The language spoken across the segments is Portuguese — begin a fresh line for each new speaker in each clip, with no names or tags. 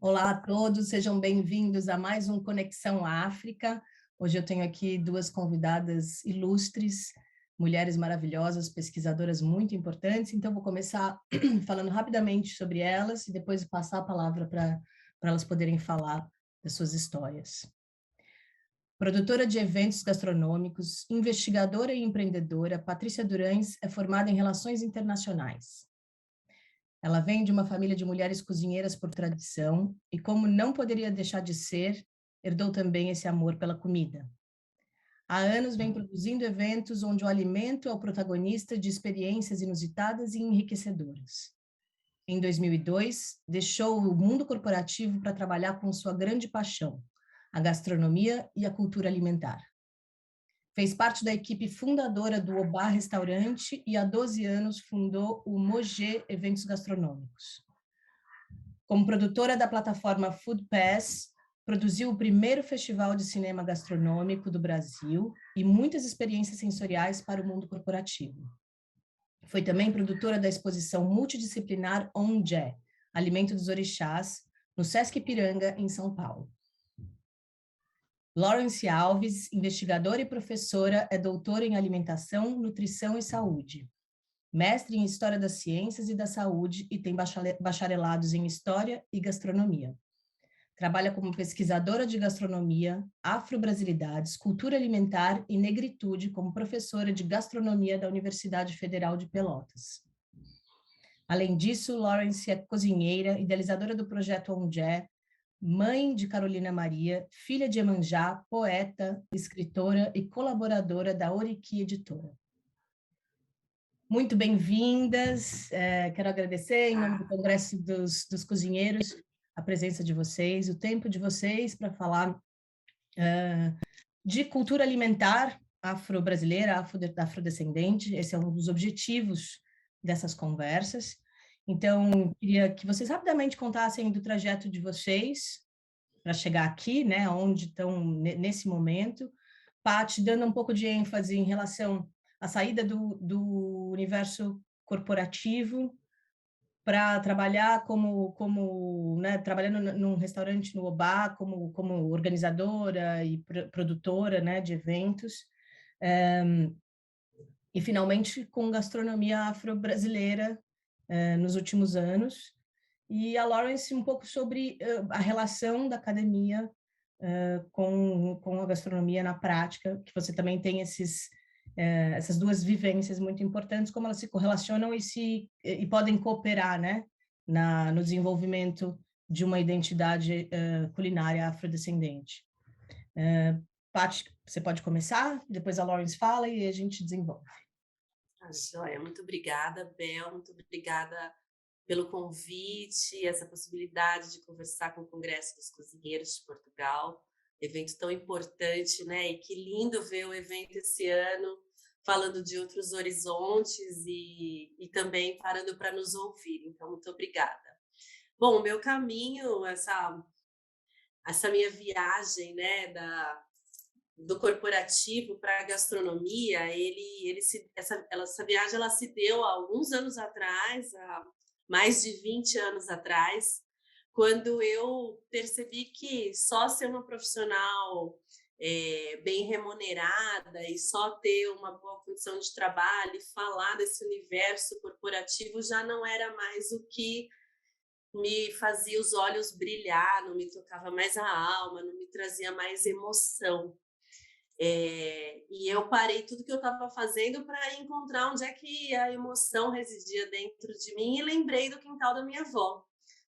Olá a todos, sejam bem-vindos a mais um Conexão África. Hoje eu tenho aqui duas convidadas ilustres, mulheres maravilhosas, pesquisadoras muito importantes, então vou começar falando rapidamente sobre elas e depois passar a palavra para elas poderem falar das suas histórias. Produtora de eventos gastronômicos, investigadora e empreendedora, Patrícia Durães é formada em Relações Internacionais. Ela vem de uma família de mulheres cozinheiras por tradição e, como não poderia deixar de ser, herdou também esse amor pela comida. Há anos vem produzindo eventos onde o alimento é o protagonista de experiências inusitadas e enriquecedoras. Em 2002, deixou o mundo corporativo para trabalhar com sua grande paixão, a gastronomia e a cultura alimentar. Fez parte da equipe fundadora do Oba Restaurante e há 12 anos fundou o Mogé Eventos Gastronômicos. Como produtora da plataforma Food Pass, produziu o primeiro festival de cinema gastronômico do Brasil e muitas experiências sensoriais para o mundo corporativo. Foi também produtora da exposição multidisciplinar Onjé, Alimento dos Orixás, no Sesc Ipiranga, em São Paulo. Lawrence Alves, investigadora e professora, é doutora em alimentação, nutrição e saúde. Mestre em História das Ciências e da Saúde e tem bacharelados em História e Gastronomia. Trabalha como pesquisadora de gastronomia, afro-brasilidades, cultura alimentar e negritude como professora de gastronomia da Universidade Federal de Pelotas. Além disso, Lawrence é cozinheira, idealizadora do projeto Onjé, mãe de Carolina Maria, filha de Emanjá, poeta, escritora e colaboradora da Oriqui Editora. Muito bem-vindas, quero agradecer em nome do Congresso dos Cozinheiros a presença de vocês, o tempo de vocês para falar de cultura alimentar afro-brasileira, afrodescendente. Esse é um dos objetivos dessas conversas. Então, queria que vocês rapidamente contassem do trajeto de vocês para chegar aqui, né, onde estão nesse momento. Paty, dando um pouco de ênfase em relação à saída do universo corporativo para trabalhar né, trabalhando num restaurante no Oba, como organizadora e produtora, né, de eventos, e finalmente com gastronomia afro-brasileira nos últimos anos. E a Lawrence um pouco sobre a relação da academia com a gastronomia na prática, que você também tem essas duas vivências muito importantes, como elas se correlacionam e podem cooperar, né, no desenvolvimento de uma identidade culinária afrodescendente. Paty, você pode começar, depois a Lawrence fala e a gente desenvolve.
Joia, muito obrigada, Bel, muito obrigada pelo convite, essa possibilidade de conversar com o Congresso dos Cozinheiros de Portugal, evento tão importante, né? E que lindo ver o evento esse ano, falando de outros horizontes e também parando para nos ouvir. Então, muito obrigada. Bom, o meu caminho, essa minha viagem, né, do corporativo para a gastronomia, essa viagem ela se deu há alguns anos atrás, há mais de 20 anos atrás, quando eu percebi que só ser uma profissional bem remunerada e só ter uma boa condição de trabalho e falar desse universo corporativo já não era mais o que me fazia os olhos brilhar, não me tocava mais a alma, não me trazia mais emoção. E eu parei tudo que eu estava fazendo para encontrar onde é que a emoção residia dentro de mim e lembrei do quintal da minha avó.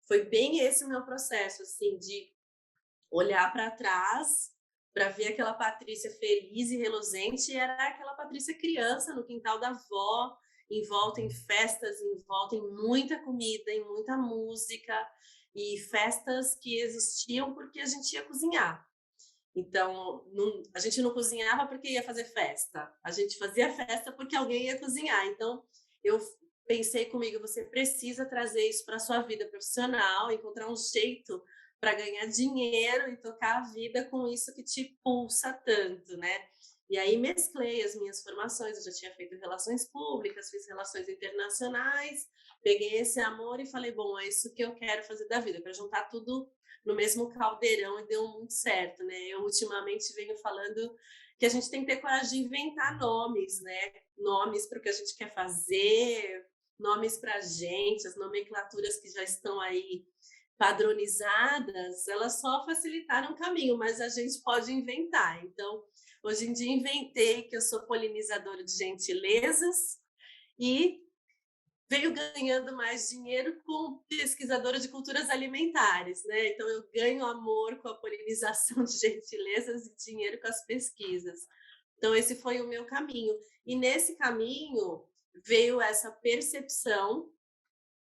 Foi bem esse o meu processo, assim, de olhar para trás para ver aquela Patrícia feliz e reluzente, e era aquela Patrícia criança no quintal da avó, envolta em festas, envolta em muita comida, em muita música, e festas que existiam porque a gente ia cozinhar. Então, a gente não cozinhava porque ia fazer festa, a gente fazia festa porque alguém ia cozinhar. Então, eu pensei comigo, você precisa trazer isso para a sua vida profissional, encontrar um jeito para ganhar dinheiro e tocar a vida com isso que te pulsa tanto, né? E aí mesclei as minhas formações, eu já tinha feito relações públicas, fiz relações internacionais, peguei esse amor e falei, bom, é isso que eu quero fazer da vida, para juntar tudo no mesmo caldeirão, e deu muito certo, né? Eu ultimamente venho falando que a gente tem que ter coragem de inventar nomes, né? Nomes para o que a gente quer fazer, nomes para a gente, as nomenclaturas que já estão aí padronizadas, elas só facilitaram o caminho, mas a gente pode inventar. Então, hoje em dia inventei que eu sou polinizadora de gentilezas e venho ganhando mais dinheiro como pesquisadora de culturas alimentares, né? Então eu ganho amor com a polinização de gentilezas e dinheiro com as pesquisas. Então esse foi o meu caminho. E nesse caminho veio essa percepção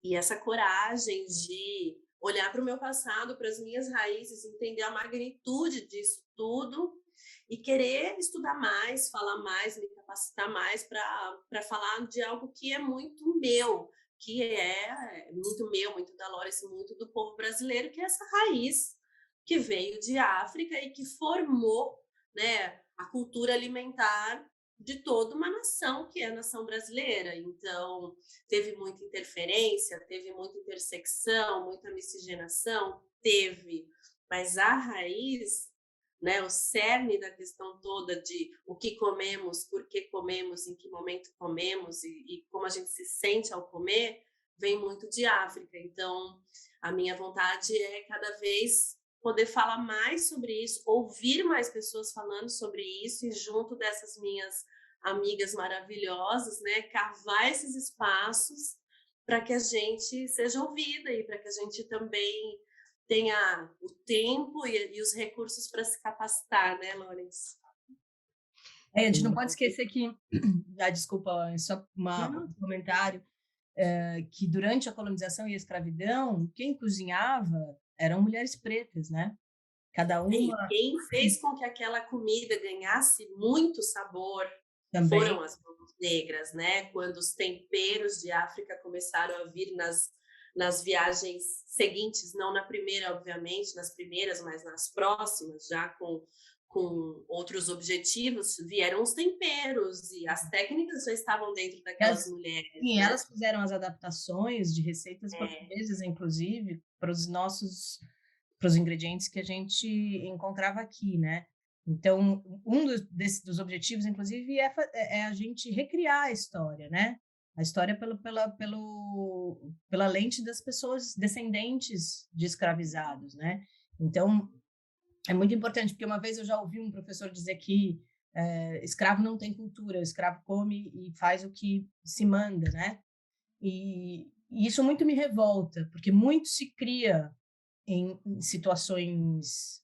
e essa coragem de olhar para o meu passado, para as minhas raízes, entender a magnitude disso tudo e querer estudar mais, falar mais, me capacitar mais para falar de algo que é muito meu, que é muito meu, muito da Lawrence, muito do povo brasileiro, que é essa raiz que veio de África e que formou, né, a cultura alimentar de toda uma nação, que é a nação brasileira. Então, teve muita interferência, teve muita intersecção, muita miscigenação, teve, mas a raiz, né, o cerne da questão toda de o que comemos, por que comemos, em que momento comemos e como a gente se sente ao comer, vem muito de África. Então, a minha vontade é cada vez poder falar mais sobre isso, ouvir mais pessoas falando sobre isso e junto dessas minhas amigas maravilhosas, né, cavar esses espaços para que a gente seja ouvida e para que a gente também tenha o tempo e os recursos para se capacitar, né, Lawrence?
A gente não pode esquecer que, desculpa, só um comentário, que durante a colonização e a escravidão, quem cozinhava eram mulheres pretas, né? Cada uma...
E quem fez com que aquela comida ganhasse muito sabor
também.
Foram as mãos negras, né? Quando os temperos de África começaram a vir nas viagens seguintes, não na primeira, obviamente, nas primeiras, mas nas próximas, já com outros objetivos, vieram os temperos e as técnicas já estavam dentro daquelas mulheres.
Sim,
né?
Elas fizeram as adaptações de receitas portuguesas, inclusive, para os ingredientes que a gente encontrava aqui, né? Então, dos objetivos, inclusive, é a gente recriar a história, né? A história pela lente das pessoas descendentes de escravizados, né? Então, é muito importante, porque uma vez eu já ouvi um professor dizer que escravo não tem cultura, o escravo come e faz o que se manda, né? E isso muito me revolta, porque muito se cria em situações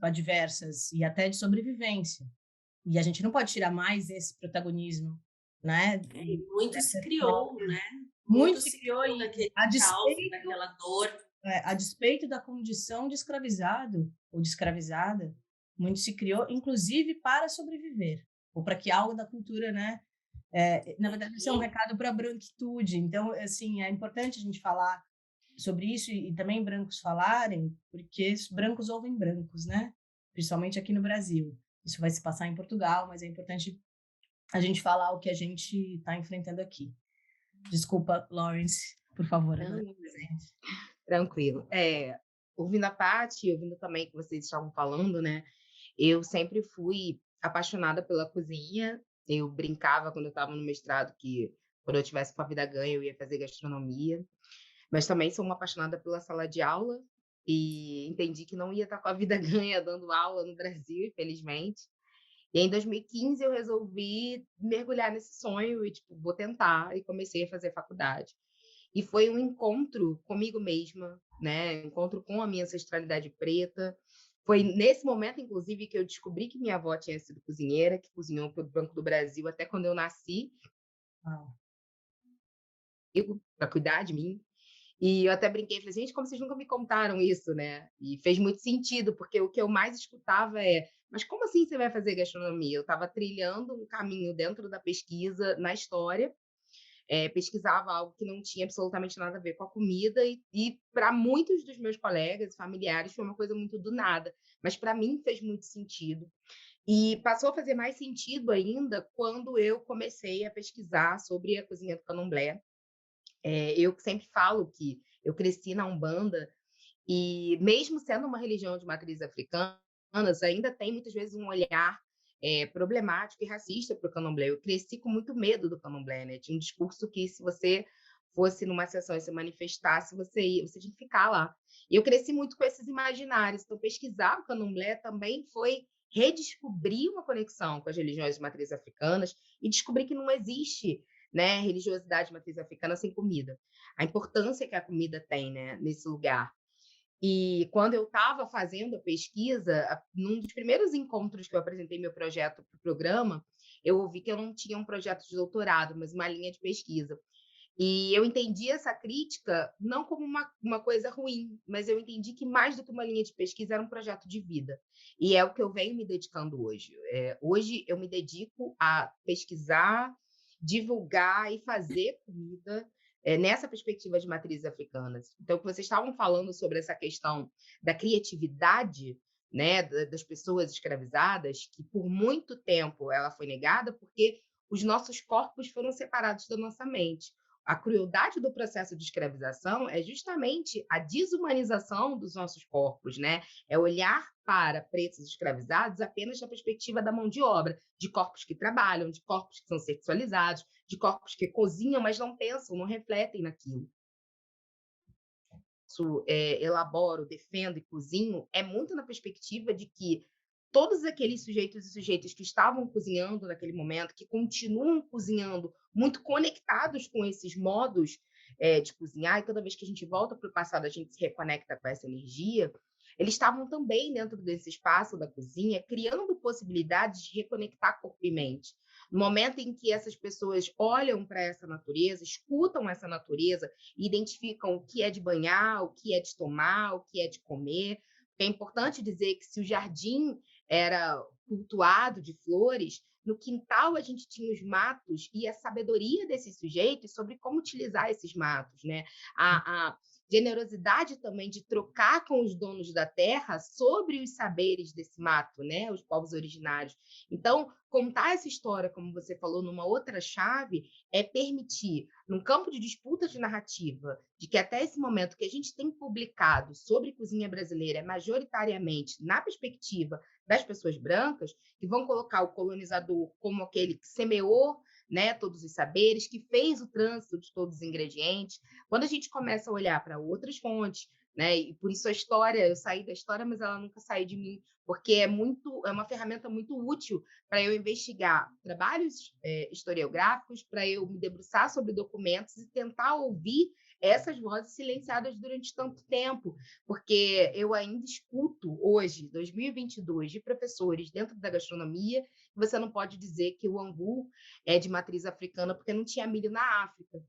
adversas e até de sobrevivência. E a gente não pode tirar mais esse protagonismo, né?
Muito se criou, né?
Muito se criou
daquele
a
caos,
despeito,
daquela dor.
a despeito da condição de escravizado ou de escravizada, muito se criou, inclusive para sobreviver, ou para que algo da cultura, né? Na verdade, isso é um recado para a branquitude. Então, assim, é importante a gente falar sobre isso e também brancos falarem, porque brancos ouvem brancos, né? Principalmente aqui no Brasil. Isso vai se passar em Portugal, mas é importante a gente falar o que a gente está enfrentando aqui. Desculpa, Lawrence, por favor.
Tranquilo. Ouvindo a Paty, ouvindo também o que vocês estavam falando, né? Eu sempre fui apaixonada pela cozinha. Eu brincava quando eu estava no mestrado que quando eu tivesse com a vida ganha eu ia fazer gastronomia. Mas também sou uma apaixonada pela sala de aula e entendi que não ia estar com a vida ganha dando aula no Brasil, infelizmente. E aí, em 2015 eu resolvi mergulhar nesse sonho e tipo, vou tentar e comecei a fazer faculdade. E foi um encontro comigo mesma, né? Encontro com a minha ancestralidade preta. Foi nesse momento, inclusive, que eu descobri que minha avó tinha sido cozinheira, que cozinhou para o Banco do Brasil até quando eu nasci, para cuidar de mim. E eu até brinquei, falei, gente, como vocês nunca me contaram isso, né? E fez muito sentido, porque o que eu mais escutava mas como assim você vai fazer gastronomia? Eu estava trilhando um caminho dentro da pesquisa, na história, pesquisava algo que não tinha absolutamente nada a ver com a comida e para muitos dos meus colegas e familiares foi uma coisa muito do nada, mas para mim fez muito sentido. E passou a fazer mais sentido ainda quando eu comecei a pesquisar sobre a cozinha do candomblé. Eu sempre falo que eu cresci na Umbanda e mesmo sendo uma religião de matriz africana, ainda tem muitas vezes um olhar problemático e racista para o candomblé. Eu cresci com muito medo do candomblé, né? Tinha um discurso que se você fosse numa sessão e se manifestasse, você tinha que ficar lá. E eu cresci muito com esses imaginários. Então, pesquisar o candomblé também foi redescobrir uma conexão com as religiões de matriz africanas e descobrir que não existe, né, religiosidade de matriz africana sem comida. A importância que a comida tem, né, nesse lugar. E quando eu estava fazendo a pesquisa, num dos primeiros encontros que eu apresentei meu projeto para o programa, eu ouvi que eu não tinha um projeto de doutorado, mas uma linha de pesquisa. E eu entendi essa crítica não como uma coisa ruim, mas eu entendi que mais do que uma linha de pesquisa era um projeto de vida. E é o que eu venho me dedicando hoje. Hoje eu me dedico a pesquisar, divulgar e fazer comida nessa perspectiva de matrizes africanas. Então, o que vocês estavam falando sobre essa questão da criatividade, né, das pessoas escravizadas, que por muito tempo ela foi negada porque os nossos corpos foram separados da nossa mente. A crueldade do processo de escravização é justamente a desumanização dos nossos corpos, né? É olhar para pretos escravizados apenas da perspectiva da mão de obra, de corpos que trabalham, de corpos que são sexualizados, de corpos que cozinham, mas não pensam, não refletem naquilo. Elaboro, defendo e cozinho é muito na perspectiva de que todos aqueles sujeitos e sujeitas que estavam cozinhando naquele momento, que continuam cozinhando, muito conectados com esses modos de cozinhar, e toda vez que a gente volta para o passado, a gente se reconecta com essa energia, eles estavam também dentro desse espaço da cozinha, criando possibilidades de reconectar corpo e mente. No momento em que essas pessoas olham para essa natureza, escutam essa natureza, e identificam o que é de banhar, o que é de tomar, o que é de comer. É importante dizer que se o jardim era cultuado de flores, no quintal a gente tinha os matos e a sabedoria desses sujeitos sobre como utilizar esses matos, né? A generosidade também de trocar com os donos da terra sobre os saberes desse mato, né? Os povos originários. Então, contar essa história, como você falou, numa outra chave, é permitir, num campo de disputa de narrativa, de que até esse momento que a gente tem publicado sobre cozinha brasileira é majoritariamente na perspectiva das pessoas brancas, que vão colocar o colonizador como aquele que semeou, né, todos os saberes, que fez o trânsito de todos os ingredientes. Quando a gente começa a olhar para outras fontes, né, e por isso a história, eu saí da história, mas ela nunca saiu de mim, porque é uma ferramenta muito útil para eu investigar trabalhos historiográficos, para eu me debruçar sobre documentos e tentar ouvir essas vozes silenciadas durante tanto tempo, porque eu ainda escuto hoje, 2022, de professores dentro da gastronomia, que você não pode dizer que o angu é de matriz africana porque não tinha milho na África.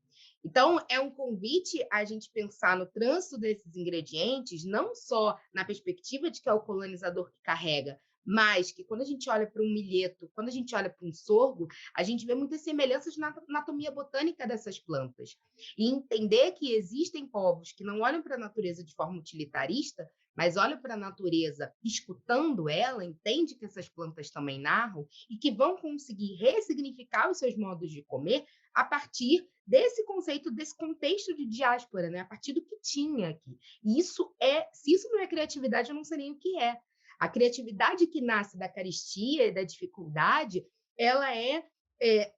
Então, é um convite a gente pensar no trânsito desses ingredientes, não só na perspectiva de que é o colonizador que carrega, mas que quando a gente olha para um milheto, quando a gente olha para um sorgo, a gente vê muitas semelhanças na anatomia botânica dessas plantas. E entender que existem povos que não olham para a natureza de forma utilitarista, mas olham para a natureza escutando ela, entende que essas plantas também narram e que vão conseguir ressignificar os seus modos de comer a partir desse conceito, desse contexto de diáspora, né? A partir do que tinha aqui. E se isso não é criatividade, eu não sei nem o que é. A criatividade que nasce da carestia e da dificuldade, ela é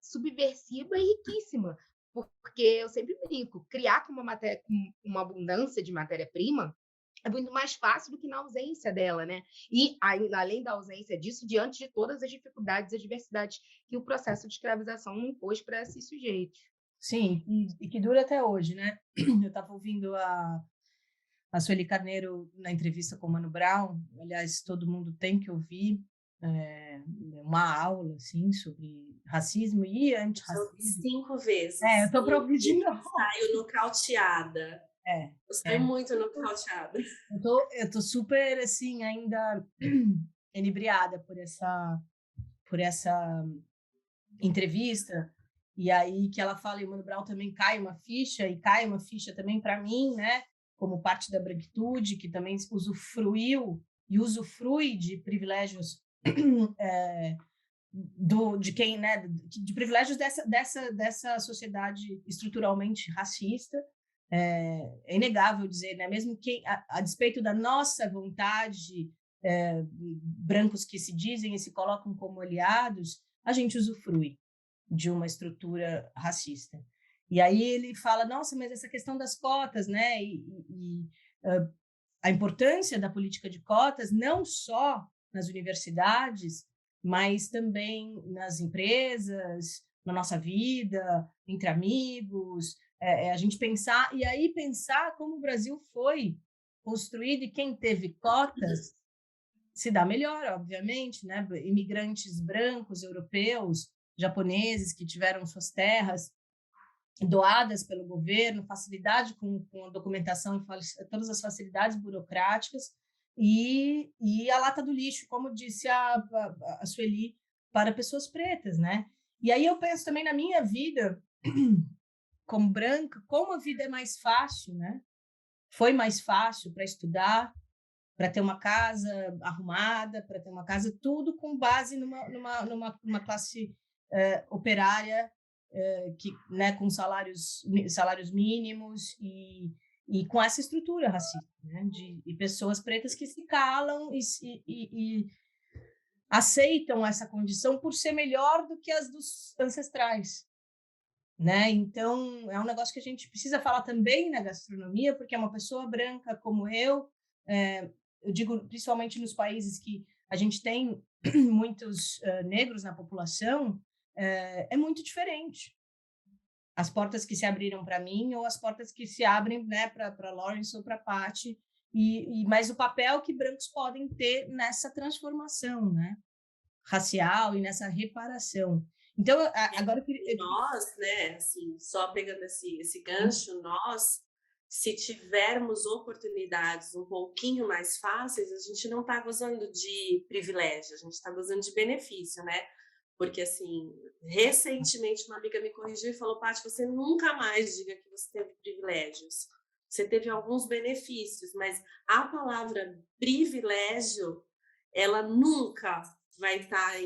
subversiva e riquíssima, porque eu sempre brinco, criar com uma abundância de matéria-prima é muito mais fácil do que na ausência dela, né? E, além da ausência disso, diante de todas as dificuldades e adversidades que o processo de escravização impôs para esses sujeitos.
Sim, e que dura até hoje, né? Eu estava ouvindo a Sueli Carneiro na entrevista com o Mano Brown, aliás, todo mundo tem que ouvir, uma aula, assim, sobre racismo e antirracismo.
5 vezes.
Eu estou para ouvir de novo.
Saiu nocauteada. Eu saio muito nocauteada.
Eu tô super, assim, ainda enebriada por essa entrevista, e aí que ela fala, e o Mano Brown também cai uma ficha também para mim, né, como parte da branquitude, que também usufruiu e usufrui de privilégios de quem, né, de privilégios dessa sociedade estruturalmente racista. É inegável dizer, né, mesmo quem, a despeito da nossa vontade, brancos que se dizem e se colocam como aliados, a gente usufrui de uma estrutura racista. E aí ele fala, nossa, mas essa questão das cotas, né, a importância da política de cotas, não só nas universidades, mas também nas empresas, na nossa vida, entre amigos, a gente pensar, e aí pensar como o Brasil foi construído e quem teve cotas se dá melhor, obviamente, né? Imigrantes brancos, europeus, japoneses que tiveram suas terras doadas pelo governo, facilidade com a documentação e todas as facilidades burocráticas, e a lata do lixo, como disse a Sueli, para pessoas pretas, né? E aí eu penso também na minha vida como branca, como a vida é mais fácil, né? Foi mais fácil para estudar, para ter uma casa arrumada, para ter uma casa, tudo com base numa classe operária, que, né, com salários mínimos e com essa estrutura racista, né, de pessoas pretas que se calam e aceitam essa condição por ser melhor do que as dos ancestrais, né? Então, é um negócio que a gente precisa falar também na gastronomia, porque é uma pessoa branca como eu digo principalmente nos países que a gente tem muitos negros na população, é muito diferente. As portas que se abriram para mim ou as portas que se abrem, né, para Lawrence ou para Patty, mas o papel que brancos podem ter nessa transformação, né, racial e nessa reparação. Então, agora
nós, né, assim, só pegando esse gancho, nós, se tivermos oportunidades um pouquinho mais fáceis, a gente não está gozando de privilégio, a gente está gozando de benefício, né? Porque, assim, recentemente uma amiga me corrigiu e falou, Paty, você nunca mais diga que você teve privilégios. Você teve alguns benefícios, mas a palavra privilégio, ela nunca vai estar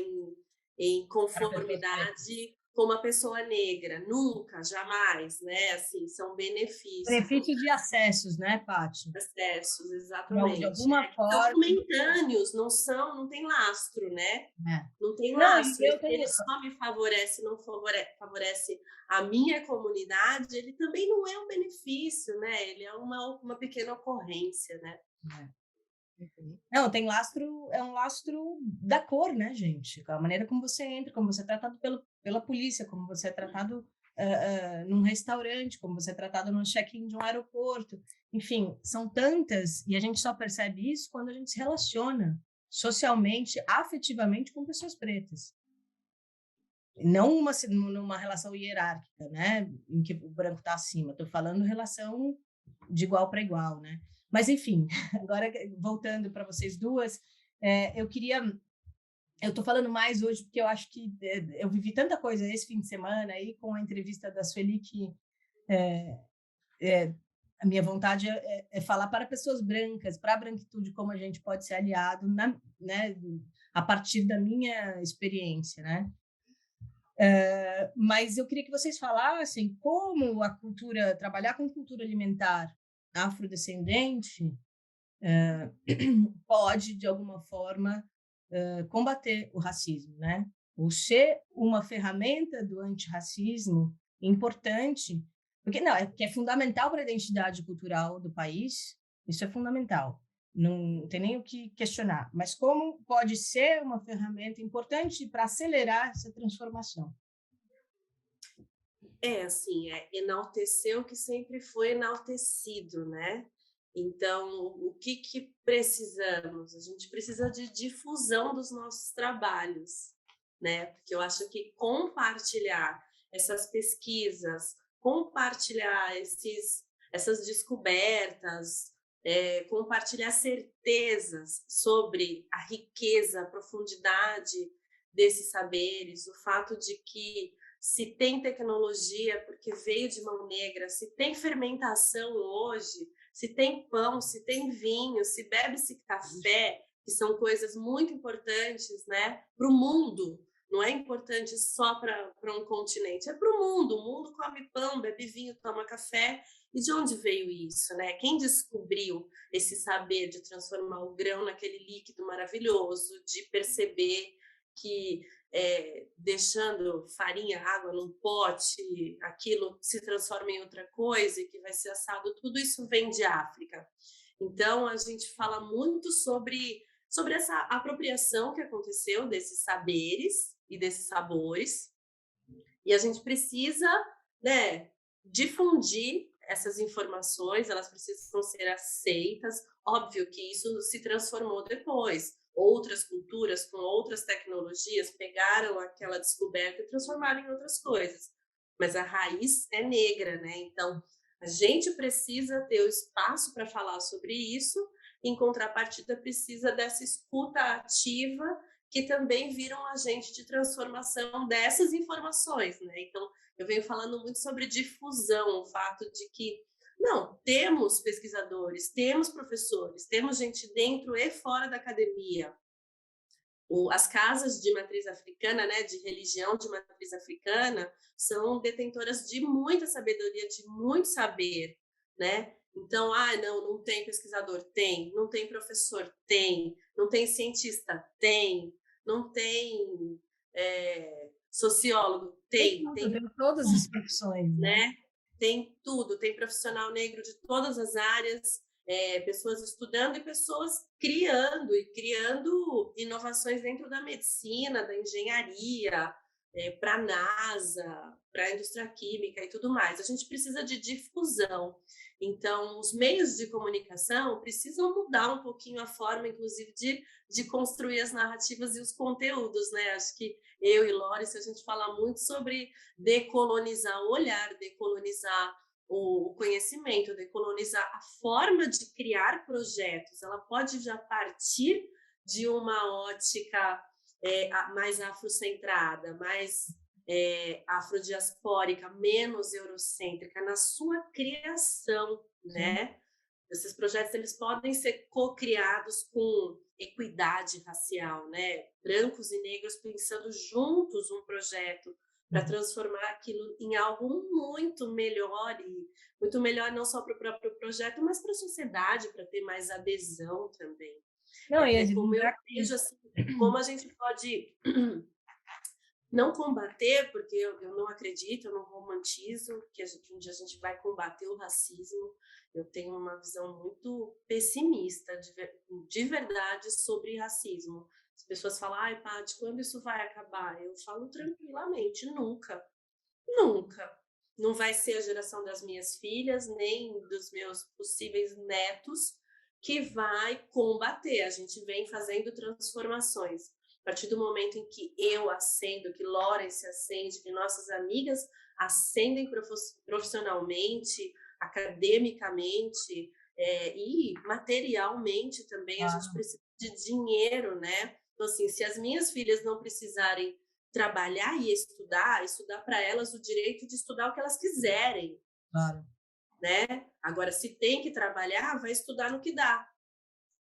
em conformidade com uma pessoa negra. Nunca, jamais, né? Assim, são benefícios.
Benefícios de acessos, né, Paty?
Acessos, exatamente.
De alguma forma.
São momentâneos, não tem lastro, né? Não tem lastro. Ele só me favorece, não favorece a minha comunidade, ele também não é um benefício, né? Ele é uma pequena ocorrência, né?
Não, tem lastro, é um lastro da cor, né, gente? A maneira como você entra, como você é tratado pela polícia, como você é tratado num restaurante, como você é tratado no check-in de um aeroporto. Enfim, são tantas, e a gente só percebe isso quando a gente se relaciona socialmente, afetivamente com pessoas pretas. Não numa relação hierárquica, né, em que o branco está acima. Estou falando relação de igual para igual, né? Mas, enfim, agora voltando para vocês duas, eu estou falando mais hoje porque eu acho que eu vivi tanta coisa esse fim de semana aí com a entrevista da Sueli que a minha vontade é falar para pessoas brancas, para a branquitude, como a gente pode ser aliado, né, a partir da minha experiência, né? Mas eu queria que vocês falassem como a cultura, trabalhar com cultura alimentar afrodescendente pode, de alguma forma, combater o racismo, né? Ou ser uma ferramenta do antirracismo importante, porque é fundamental para a identidade cultural do país, isso é fundamental, não tem nem o que questionar, mas como pode ser uma ferramenta importante para acelerar essa transformação?
Assim, enaltecer o que sempre foi enaltecido, né? Então, o que precisamos? A gente precisa de difusão dos nossos trabalhos, né? Porque eu acho que compartilhar essas pesquisas, compartilhar essas descobertas, compartilhar certezas sobre a riqueza, a profundidade desses saberes, o fato de que se tem tecnologia porque veio de mão negra, se tem fermentação hoje, se tem pão, se tem vinho, se bebe-se café, que são coisas muito importantes, né, para o mundo. Não é importante só para um continente, é para o mundo. O mundo come pão, bebe vinho, toma café. E de onde veio isso, né? Quem descobriu esse saber de transformar o grão naquele líquido maravilhoso, de perceber que deixando farinha, água num pote, aquilo se transforma em outra coisa e que vai ser assado, tudo isso vem de África. Então, a gente fala muito sobre essa apropriação que aconteceu desses saberes e desses sabores, e a gente precisa, né, difundir essas informações, elas precisam ser aceitas. Óbvio que isso se transformou depois. Outras culturas com outras tecnologias pegaram aquela descoberta e transformaram em outras coisas. Mas a raiz é negra, né? Então, a gente precisa ter o espaço para falar sobre isso, em contrapartida, precisa dessa escuta ativa, que também vira um agente de transformação dessas informações, né? Então, eu venho falando muito sobre difusão, o fato de que, não, temos pesquisadores, temos professores, temos gente dentro e fora da academia. As casas de matriz africana, né, de religião de matriz africana, são detentoras de muita sabedoria, de muito saber, né? Então, não tem pesquisador? Tem. Não tem professor? Tem. Não tem cientista? Tem. Não tem sociólogo? Tem
todas as profissões,
né? Tem tudo. Tem profissional negro de todas as áreas, pessoas estudando e pessoas criando inovações dentro da medicina, da engenharia, para a NASA, para a indústria química e tudo mais. A gente precisa de difusão. Então, os meios de comunicação precisam mudar um pouquinho a forma, inclusive, de construir as narrativas e os conteúdos, né? Acho que eu e Loris, a gente fala muito sobre decolonizar o olhar, decolonizar o conhecimento, decolonizar a forma de criar projetos. Ela pode já partir de uma ótica mais afrocentrada, mais afrodiaspórica, menos eurocêntrica na sua criação, né? Esses projetos, eles podem ser co-criados com equidade racial, né? Brancos e negros pensando juntos um projeto para transformar aquilo em algo muito melhor, e muito melhor não só para o próprio projeto, mas para a sociedade, para ter mais adesão também.
Não,
como eu vejo, assim, como a gente pode não combater, porque eu não acredito, eu não romantizo que um dia a gente vai combater o racismo. Eu tenho uma visão muito pessimista, de verdade, sobre racismo. As pessoas falam, Paty, quando isso vai acabar? Eu falo tranquilamente, nunca. Nunca. Não vai ser a geração das minhas filhas, nem dos meus possíveis netos, que vai combater. A gente vem fazendo transformações. A partir do momento em que eu acendo, que Lawrence acende, que nossas amigas ascendem profissionalmente, academicamente e materialmente também, a gente precisa de dinheiro, né? Então, assim, se as minhas filhas não precisarem trabalhar e estudar para elas o direito de estudar o que elas quiserem.
Claro.
Né? Agora, se tem que trabalhar, vai estudar no que dá.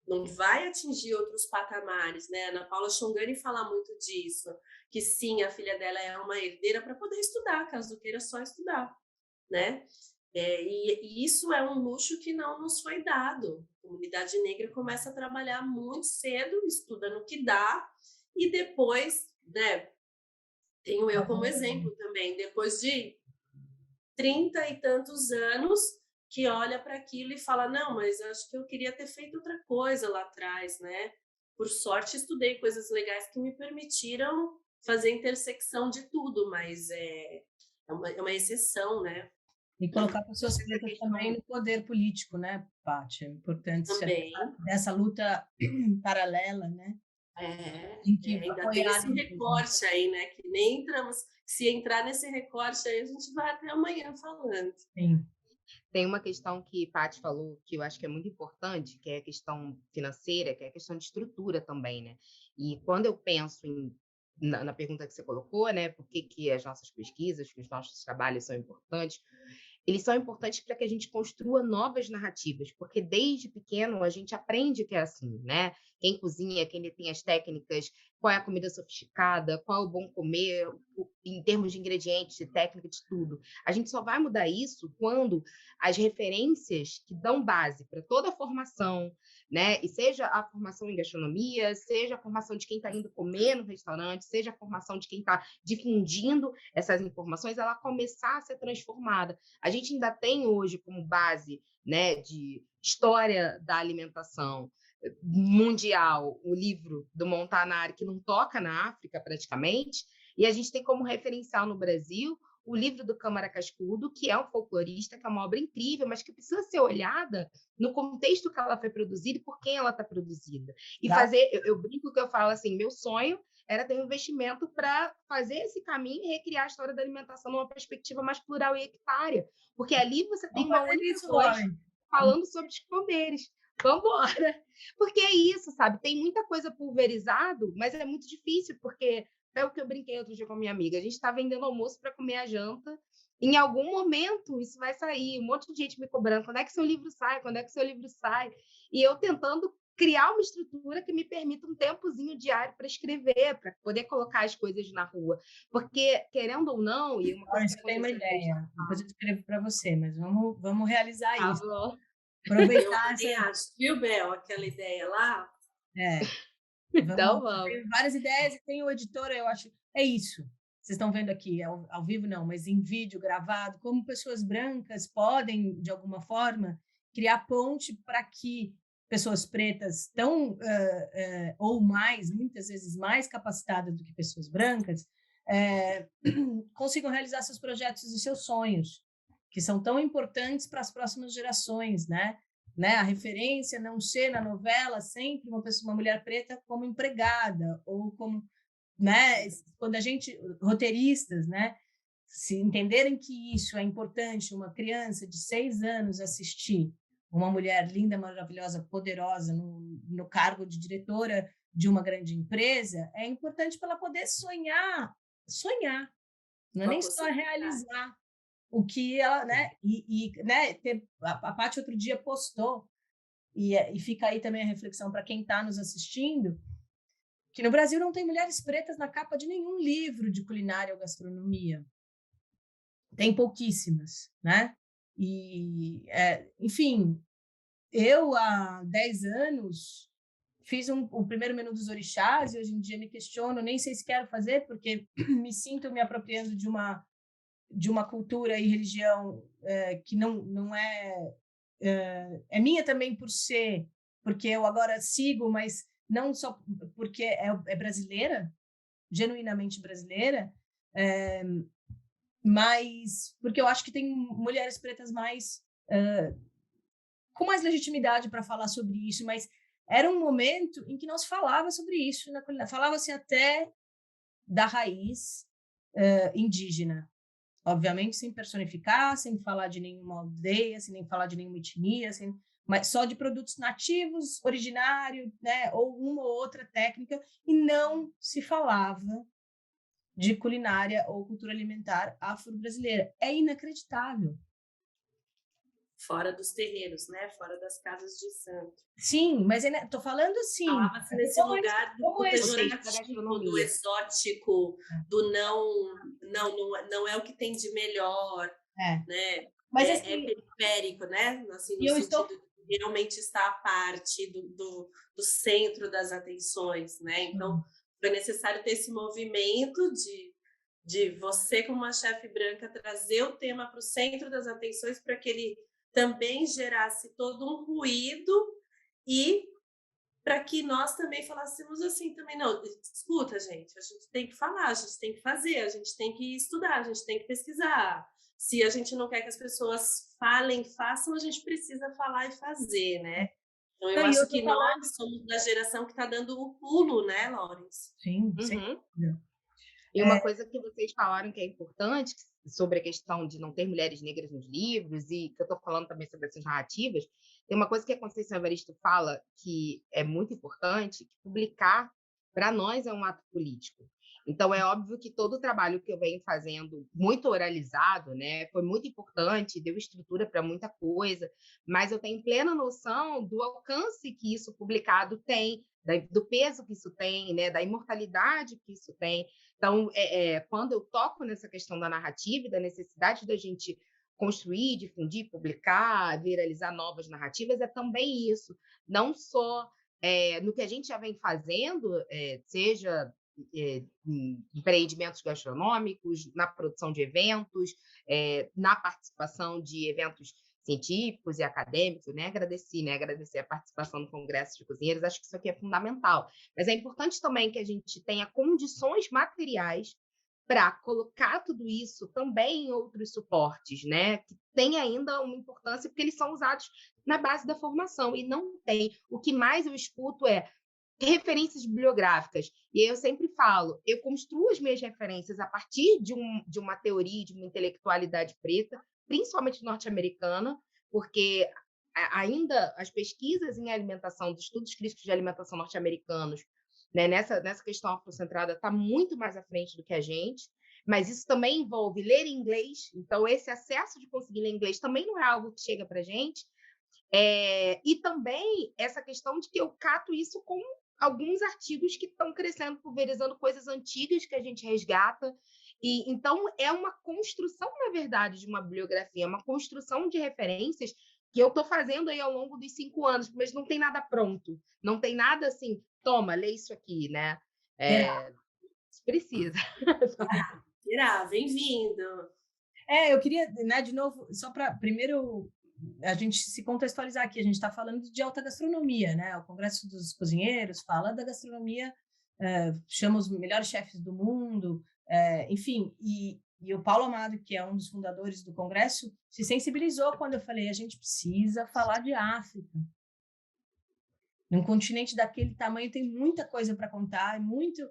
Não vai atingir outros patamares, né? Ana Paula Chongani fala muito disso, que sim, a filha dela é uma herdeira para poder estudar, caso queira só estudar, né? E isso é um luxo que não nos foi dado. A comunidade negra começa a trabalhar muito cedo, estuda no que dá, e depois, né, tenho eu como exemplo também, depois de 30 e tantos anos, que olha para aquilo e fala, não, mas eu acho que eu queria ter feito outra coisa lá atrás, né? Por sorte, estudei coisas legais que me permitiram fazer intersecção de tudo, mas é uma exceção, né?
E colocar pessoas pretas também no poder político, né, Paty? É importante
também.
Dessa luta paralela, né?
Ainda tem esse recorte aí, né? Que nem entramos. Se entrar nesse recorte aí, a gente vai até amanhã falando.
Sim.
Tem uma questão que Paty falou que eu acho que é muito importante, que é a questão financeira, que é a questão de estrutura também, né? E quando eu penso na pergunta que você colocou, né? Por que as nossas pesquisas, que os nossos trabalhos são importantes? eles são importantes para que a gente construa novas narrativas, porque desde pequeno a gente aprende que é assim, né? Quem cozinha, quem tem as técnicas, qual é a comida sofisticada, qual é o bom comer, em termos de ingredientes, de técnica, de tudo. A gente só vai mudar isso quando as referências que dão base para toda a formação, né? E seja a formação em gastronomia, seja a formação de quem está indo comer no restaurante, seja a formação de quem está difundindo essas informações, ela começar a ser transformada. A gente ainda tem hoje como base, né, de história da alimentação mundial, o livro do Montanari, que não toca na África praticamente, e a gente tem como referencial no Brasil o livro do Câmara Cascudo, que é um folclorista, que é uma obra incrível, mas que precisa ser olhada no contexto que ela foi produzida e por quem ela está produzida. E fazer, eu brinco que eu falo assim, meu sonho era ter um investimento para fazer esse caminho e recriar a história da alimentação numa perspectiva mais plural e equitária, porque ali você tem uma única voz falando sobre os comeres. Vamos embora! Porque é isso, sabe? Tem muita coisa pulverizado, mas é muito difícil, porque é o que eu brinquei outro dia com a minha amiga. A gente está vendendo almoço para comer a janta. Em algum momento isso vai sair. Um monte de gente me cobrando. Quando é que seu livro sai? Quando é que seu livro sai? E eu tentando criar uma estrutura que me permita um tempozinho diário para escrever, para poder colocar as coisas na rua. Porque, querendo ou não... E uma coisa
que eu tenho uma ideia. Depois eu escrevo para você, mas vamos realizar isso.
Bom.
Aproveitar essa... Viu, Bel, aquela ideia lá?
Então, vamos. Tem várias ideias e tem o editor, eu acho. É isso. Vocês estão vendo aqui, ao vivo não, mas em vídeo gravado, como pessoas brancas podem, de alguma forma, criar ponte para que pessoas pretas tão, ou mais, muitas vezes mais capacitadas do que pessoas brancas, consigam realizar seus projetos e seus sonhos, que são tão importantes para as próximas gerações, né? A referência não ser na novela sempre uma mulher preta como empregada ou como, né? Quando a gente, roteiristas, né? Se entenderem que isso é importante, uma criança de 6 anos assistir uma mulher linda, maravilhosa, poderosa no cargo de diretora de uma grande empresa, é importante para ela poder sonhar, não é nem só realizar o que ela, né? Né, a Paty outro dia postou, e fica aí também a reflexão para quem está nos assistindo, que no Brasil não tem mulheres pretas na capa de nenhum livro de culinária ou gastronomia. Tem pouquíssimas, né? Enfim, eu há 10 anos fiz o primeiro menu dos orixás e hoje em dia me questiono, nem sei se quero fazer, porque me sinto me apropriando de uma cultura e religião que não é minha também porque eu agora sigo, mas não só porque é brasileira, genuinamente brasileira, mas porque eu acho que tem mulheres pretas mais com mais legitimidade para falar sobre isso, mas era um momento em que nós falava sobre isso na culinária, falava-se até da raiz indígena, obviamente sem personificar, sem falar de nenhuma aldeia, sem nem falar de nenhuma etnia, mas só de produtos nativos, originário, né, ou uma ou outra técnica, e não se falava de culinária ou cultura alimentar afro-brasileira. É inacreditável.
Fora dos terreiros, né? Fora das casas de santo.
Sim, mas estou falando assim...
Falava-se nesse lugar do pejorativo, do exótico, do não é o que tem de melhor, né?
Mas,
é periférico, né? Assim, no sentido de realmente estar à parte do centro das atenções, né? Então, foi necessário ter esse movimento de você, como uma chefe branca, trazer o tema para o centro das atenções para que ele também gerasse todo um ruído e para que nós também falássemos assim também, não, escuta, gente, a gente tem que falar, a gente tem que fazer, a gente tem que estudar, a gente tem que pesquisar. Se a gente não quer que as pessoas falem, façam, a gente precisa falar e fazer, né? Então, eu acho que nós somos da geração que está dando o pulo, né, Laurence?
Sim, sim.
E uma coisa que vocês falaram que é importante sobre a questão de não ter mulheres negras nos livros, e que eu estou falando também sobre essas narrativas, tem uma coisa que a Conceição Evaristo fala que é muito importante, que publicar, para nós, é um ato político. Então, é óbvio que todo o trabalho que eu venho fazendo, muito oralizado, né, foi muito importante, deu estrutura para muita coisa, mas eu tenho plena noção do alcance que isso publicado tem, do peso que isso tem, né, da imortalidade que isso tem. Então, quando eu toco nessa questão da narrativa e da necessidade da gente construir, difundir, publicar, viralizar novas narrativas, é também isso. Não só no que a gente já vem fazendo, seja em empreendimentos gastronômicos, na produção de eventos, na participação de eventos científicos e acadêmicos, né? Agradecer a participação no Congresso de Cozinheiros, acho que isso aqui é fundamental. Mas é importante também que a gente tenha condições materiais para colocar tudo isso também em outros suportes, né? Que tem ainda uma importância, porque eles são usados na base da formação, e não tem. O que mais eu escuto é referências bibliográficas. E eu sempre falo, eu construo as minhas referências a partir de uma teoria, de uma intelectualidade preta, principalmente norte-americana, porque ainda as pesquisas em alimentação, dos estudos críticos de alimentação norte-americanos, né, nessa questão afrocentrada, está muito mais à frente do que a gente, mas isso também envolve ler inglês, então esse acesso de conseguir ler inglês também não é algo que chega para a gente, e também essa questão de que eu cato isso com alguns artigos que estão crescendo, pulverizando coisas antigas que a gente resgata, e então é uma construção, na verdade, de uma bibliografia, uma construção de referências que eu estou fazendo aí ao longo dos 5 anos, mas não tem nada pronto, não tem nada assim, toma, lê isso aqui, né? Precisa.
Irá, bem-vindo.
Eu queria, né, de novo, só para primeiro a gente se contextualizar aqui, a gente está falando de alta gastronomia, né? O Congresso dos Cozinheiros fala da gastronomia, chama os melhores chefes do mundo, enfim, e o Paulo Amado, que é um dos fundadores do Congresso, se sensibilizou quando eu falei, a gente precisa falar de África. Num continente daquele tamanho tem muita coisa para contar, é muito...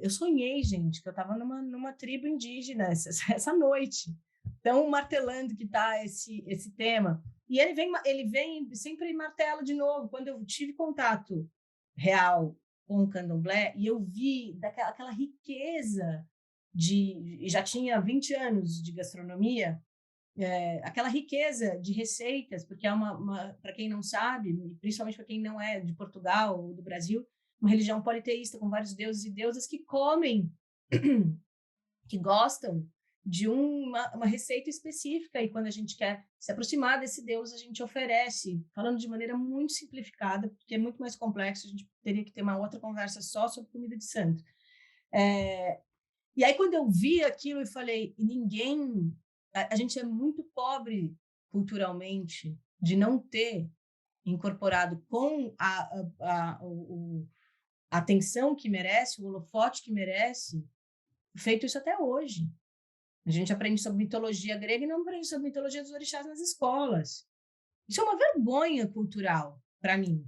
eu sonhei, gente, que eu estava numa tribo indígena essa noite, tão martelando que está esse tema. E ele vem sempre martela de novo. Quando eu tive contato real com o candomblé, e eu vi aquela riqueza já tinha 20 anos de gastronomia, aquela riqueza de receitas, porque é para quem não sabe, principalmente para quem não é de Portugal ou do Brasil, uma religião politeísta com vários deuses e deusas que comem, que gostam de uma receita específica, e quando a gente quer se aproximar desse Deus, a gente oferece, falando de maneira muito simplificada, porque é muito mais complexo, a gente teria que ter uma outra conversa só sobre comida de santo. E aí, quando eu vi aquilo, eu falei, a gente é muito pobre culturalmente de não ter incorporado com a atenção que merece, o holofote que merece, feito isso até hoje. A gente aprende sobre mitologia grega e não aprende sobre mitologia dos orixás nas escolas. Isso é uma vergonha cultural, para mim.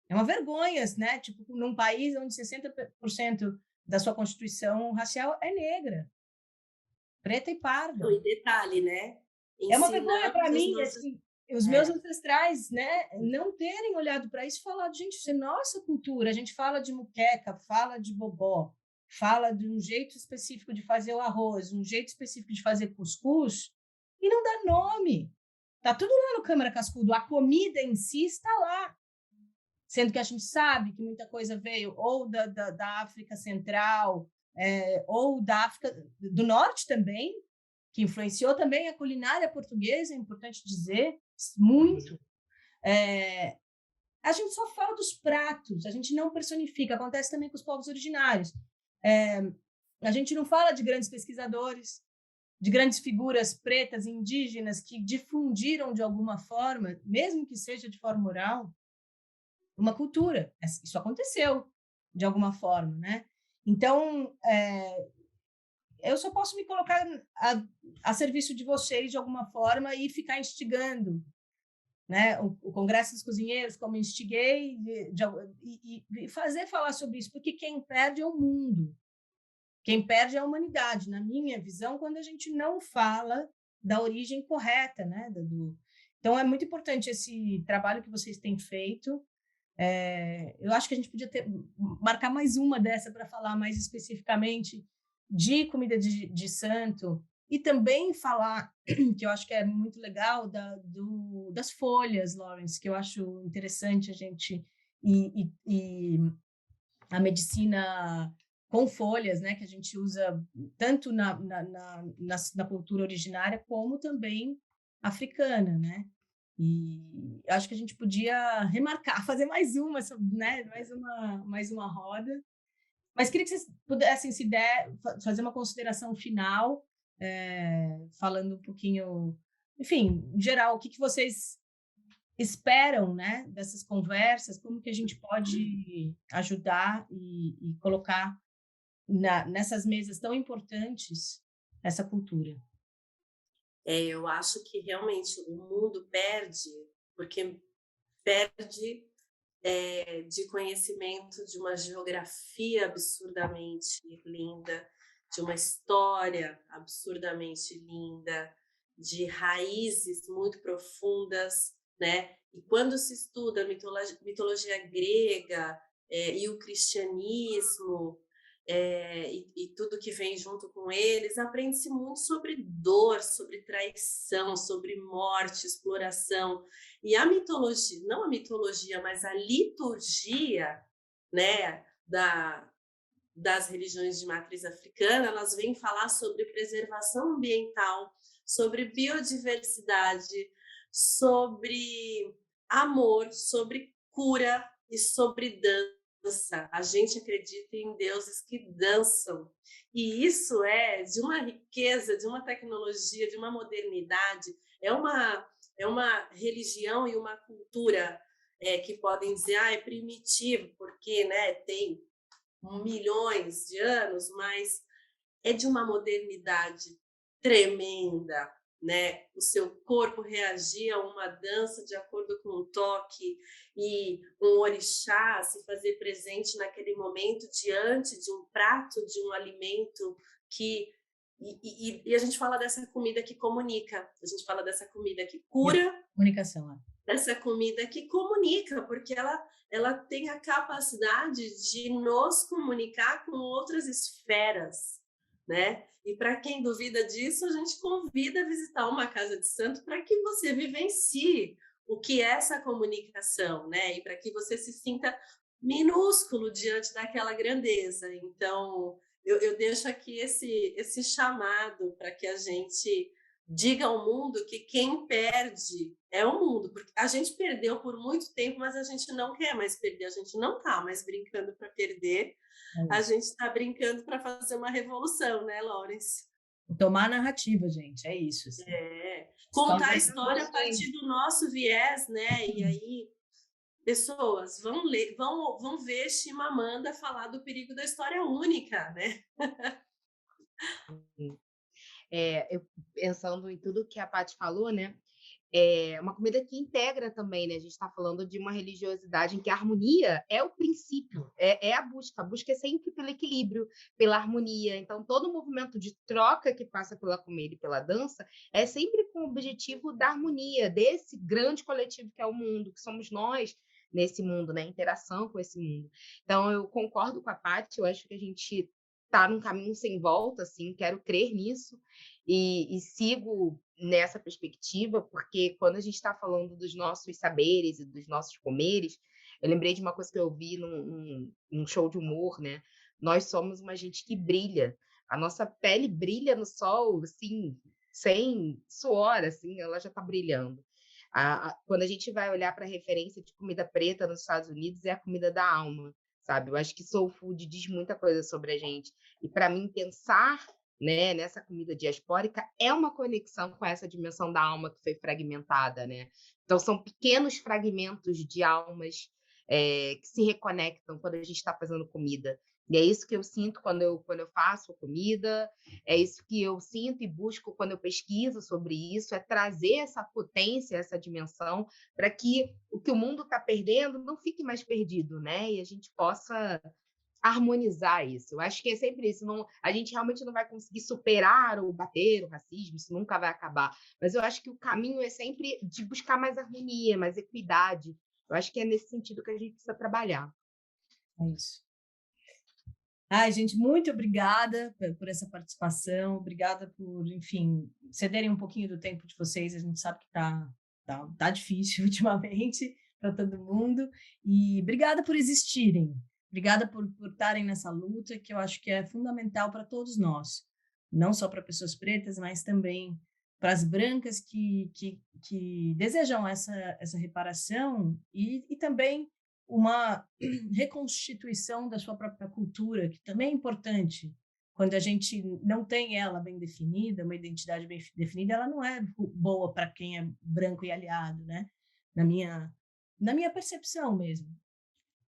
É uma vergonha, né? Tipo, num país onde 60% da sua constituição racial é negra, preta e parda.
E detalhe, né?
É uma vergonha para mim,
nossos...
assim, os meus ancestrais, né, não terem olhado para isso e falado, gente, isso é nossa cultura. A gente fala de muqueca, fala de bobó, fala de um jeito específico de fazer o arroz, um jeito específico de fazer cuscuz, e não dá nome. Tá tudo lá no Câmara Cascudo, a comida em si está lá. Sendo que a gente sabe que muita coisa veio ou da África Central, ou da África do Norte também, que influenciou também a culinária portuguesa, é importante dizer, muito. A gente só fala dos pratos, a gente não personifica, acontece também com os povos originários. A gente não fala de grandes pesquisadores, de grandes figuras pretas, indígenas, que difundiram de alguma forma, mesmo que seja de forma oral, uma cultura. Isso aconteceu de alguma forma, né? Então, eu só posso me colocar a serviço de vocês de alguma forma e ficar instigando, né? O Congresso dos Cozinheiros, como instiguei, e fazer falar sobre isso, porque quem perde é o mundo, quem perde é a humanidade, na minha visão, quando a gente não fala da origem correta, né? Então, é muito importante esse trabalho que vocês têm feito. Eu acho que a gente podia marcar mais uma dessa para falar mais especificamente de comida de santo e também falar, que eu acho que é muito legal, das folhas, Lawrence, que eu acho interessante a gente... E a medicina com folhas, né, que a gente usa tanto na cultura originária como também africana, né? E acho que a gente podia remarcar, fazer mais uma, né, mais uma roda. Mas queria que vocês pudessem, se der, fazer uma consideração final, falando um pouquinho, enfim, em geral, o que vocês esperam, né, dessas conversas, como que a gente pode ajudar e colocar nessas mesas tão importantes essa cultura.
Eu acho que realmente o mundo perde, porque perde de conhecimento de uma geografia absurdamente linda, de uma história absurdamente linda, de raízes muito profundas, né? E quando se estuda a mitologia grega e o cristianismo e tudo que vem junto com eles, aprende-se muito sobre dor, sobre traição, sobre morte, exploração. E a mitologia, não a mitologia, mas a liturgia, né, das religiões de matriz africana, elas vêm falar sobre preservação ambiental, sobre biodiversidade, sobre amor, sobre cura e sobre dança. A gente acredita em deuses que dançam. E isso é de uma riqueza, de uma tecnologia, de uma modernidade. É uma religião e uma cultura que podem dizer é primitivo, porque, né, tem milhões de anos, mas é de uma modernidade tremenda, né? O seu corpo reagia a uma dança de acordo com um toque e um orixá se fazer presente naquele momento diante de um prato, de um alimento que... E a gente fala dessa comida que comunica, a gente fala dessa comida que cura,
comunicação,
dessa comida que comunica, porque ela tem a capacidade de nos comunicar com outras esferas, né? E para quem duvida disso, a gente convida a visitar uma casa de santo para que você vivencie o que é essa comunicação, né? E para que você se sinta minúsculo diante daquela grandeza. Então, eu deixo aqui esse chamado para que a gente diga ao mundo que quem perde é o mundo, porque a gente perdeu por muito tempo, mas a gente não quer mais perder, a gente não está mais brincando para perder, a gente está brincando para fazer uma revolução, né, Lawrence?
Tomar a narrativa, gente, é isso. Assim.
Contar a história a partir do nosso viés, né? E aí, pessoas, vão ver Chimamanda falar do perigo da história única, né?
Eu pensando em tudo que a Paty falou, né? É uma comida que integra também, né? A gente está falando de uma religiosidade em que a harmonia é o princípio, é a busca. A busca é sempre pelo equilíbrio, pela harmonia. Então, todo movimento de troca que passa pela comida e pela dança é sempre com o objetivo da harmonia, desse grande coletivo que é o mundo, que somos nós nesse mundo, né? Interação com esse mundo. Então, eu concordo com a Paty, eu acho que a gente está num caminho sem volta, assim, quero crer nisso. E sigo nessa perspectiva, porque quando a gente está falando dos nossos saberes e dos nossos comeres, eu lembrei de uma coisa que eu vi num show de humor, né? Nós somos uma gente que brilha. A nossa pele brilha no sol, assim, sem suor, assim, ela já está brilhando. Quando a gente vai olhar para a referência de comida preta nos Estados Unidos, é a comida da alma, sabe? Eu acho que soul food diz muita coisa sobre a gente. E para mim, pensar, né, nessa comida diaspórica é uma conexão com essa dimensão da alma que foi fragmentada, né? Então são pequenos fragmentos de almas que se reconectam quando a gente está fazendo comida. E é isso que eu sinto quando eu faço comida, é isso que eu sinto e busco quando eu pesquiso sobre isso, é trazer essa potência, essa dimensão, para que o mundo está perdendo não fique mais perdido, né? E a gente possa harmonizar isso. Eu acho que é sempre isso. Não, a gente realmente não vai conseguir superar ou bater o racismo, isso nunca vai acabar. Mas eu acho que o caminho é sempre de buscar mais harmonia, mais equidade, Eu acho que é nesse sentido que a gente precisa trabalhar.
É isso. Ai, gente, muito obrigada por essa participação, obrigada por, enfim, cederem um pouquinho do tempo de vocês. A gente sabe que tá difícil ultimamente para todo mundo. E obrigada por existirem, obrigada por estarem nessa luta, que eu acho que é fundamental para todos nós, não só para pessoas pretas, mas também para as brancas que desejam essa reparação e também uma reconstituição da sua própria cultura, que também é importante. Quando a gente não tem ela bem definida, uma identidade bem definida, ela não é boa para quem é branco e aliado, né? Na minha percepção mesmo.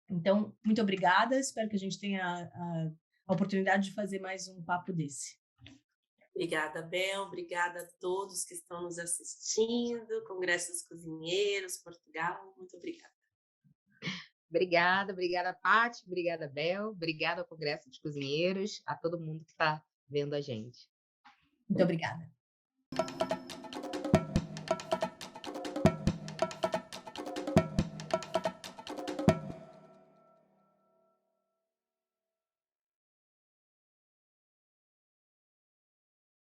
Então, muito obrigada. Espero que a gente tenha a oportunidade de fazer mais um papo desse.
Obrigada, Bel. Obrigada a todos que estão nos assistindo. Congresso dos Cozinheiros, Portugal. Muito obrigada.
Obrigada, Paty, obrigada, Bel, obrigada ao Congresso dos Cozinheiros, a todo mundo que está vendo a gente.
Muito obrigada.